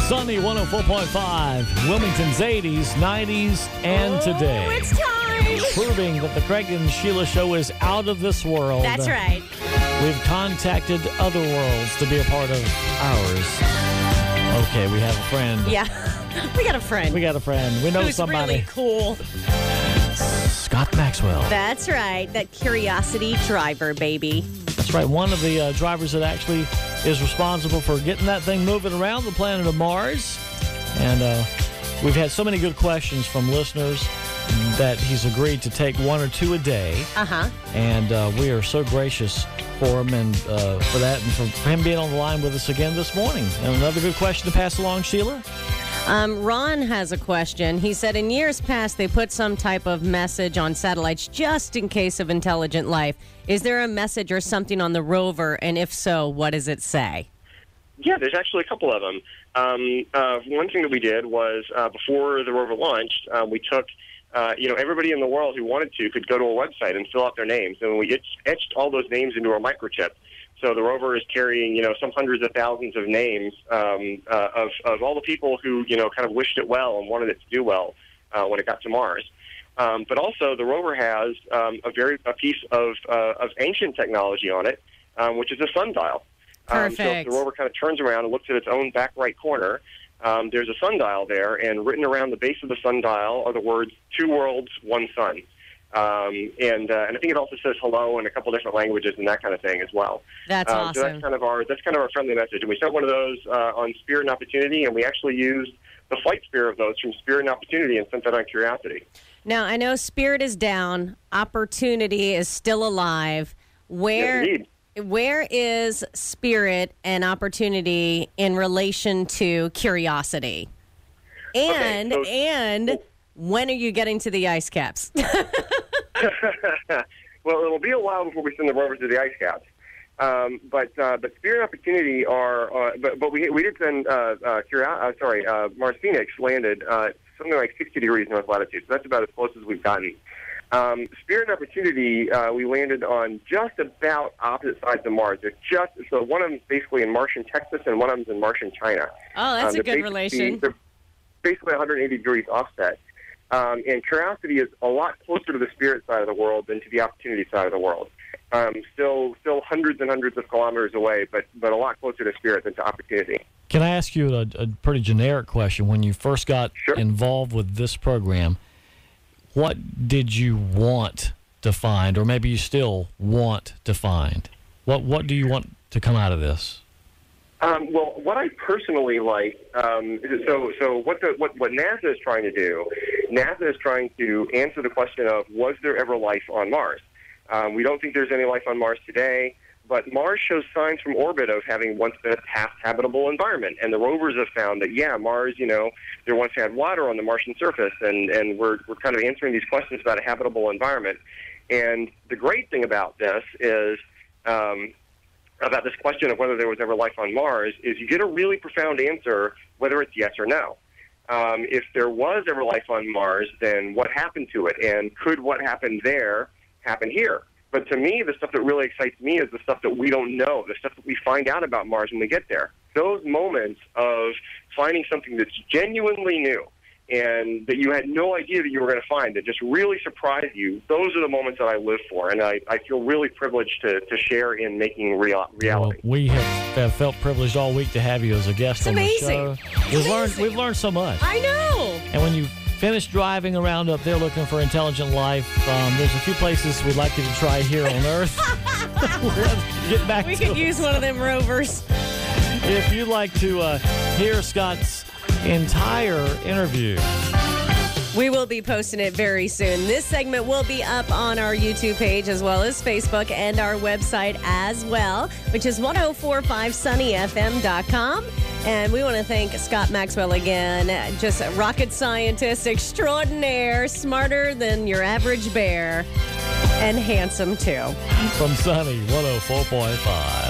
Sunny 104.5, Wilmington's 80s, 90s, and today. It's time. Proving that the Craig and Sheila show is out of this world. That's right. We've contacted other worlds to be a part of ours. Okay, we have a friend. Yeah, we got a friend. We know Who's somebody. really cool. Scott Maxwell. That's right. That Curiosity driver, baby. That's right. One of the drivers that actually is responsible for getting that thing moving around the planet of Mars. And we've had so many good questions from listeners that he's agreed to take one or two a day. Uh-huh. And we are so gracious for him and for that and for him being on the line with us again this morning. And another good question to pass along, Sheila? Ron has a question. He said in years past, they put some type of message on satellites just in case of intelligent life. Is there a message or something on the rover? And if so, what does it say? Yeah, there's actually a couple of them. One thing that we did was before the rover launched, we took, everybody in the world who wanted to could go to a website and fill out their names. And we etched all those names into a microchip. So the rover is carrying, some hundreds of thousands of names of all the people who, kind of wished it well and wanted it to do well when it got to Mars. But also the rover has a piece of ancient technology on it, which is a sundial. Perfect. So if the rover kind of turns around and looks at its own back right corner, there's a sundial there, and written around the base of the sundial are the words, 2 worlds, 1 sun. And I think it also says hello in a couple different languages and that kind of thing as well. That's awesome. So that's kind of our friendly message. And we sent one of those on Spirit and Opportunity, and we actually used the flight sphere of those from Spirit and Opportunity and sent that on Curiosity. Now, I know Spirit is down. Opportunity is still alive. Yes, Where is Spirit and Opportunity in relation to Curiosity? And when are you getting to the ice caps? Well, it'll be a while before we send the rover to the ice caps. But Spirit and Opportunity are. But we did send Mars Phoenix landed something like 60 degrees north latitude. So that's about as close as we've gotten. Spirit and Opportunity, we landed on just about opposite sides of Mars. So one of them's basically in Martian Texas and one of them's in Martian China. Oh, that's a good relation. They're basically 180 degrees offset. And Curiosity is a lot closer to the Spirit side of the world than to the Opportunity side of the world. Still hundreds and hundreds of kilometers away, but a lot closer to Spirit than to Opportunity. Can I ask you a pretty generic question? When you first got involved with this program, what did you want to find, or maybe you still want to find? What do you want to come out of this? Well, what I personally like, so what NASA is trying to do, NASA is trying to answer the question of, was there ever life on Mars? We don't think there's any life on Mars today, but Mars shows signs from orbit of having once been a past habitable environment. And the rovers have found that, Mars, there once had water on the Martian surface, and we're kind of answering these questions about a habitable environment. And the great thing about this is, about this question of whether there was ever life on Mars, is you get a really profound answer whether it's yes or no. If there was ever life on Mars, then what happened to it? And could what happened there happen here? But to me, the stuff that really excites me is the stuff that we don't know, the stuff that we find out about Mars when we get there. Those moments of finding something that's genuinely new and that you had no idea that you were going to find, that just really surprised you, those are the moments that I live for. And I feel really privileged to share in making reality. Well, we have felt privileged all week to have you as a guest on the show. We've learned so much. I know. And when you finish driving around up there looking for intelligent life, there's a few places we'd like you to try here on Earth. Get back we to could use one of them rovers. If you'd like to hear Scott's entire interview, we will be posting it very soon. This segment will be up on our YouTube page as well as Facebook and our website as well, which is 1045sunnyfm.com. And we want to thank Scott Maxwell again, just a rocket scientist extraordinaire, smarter than your average bear, and handsome too. From Sunny 104.5.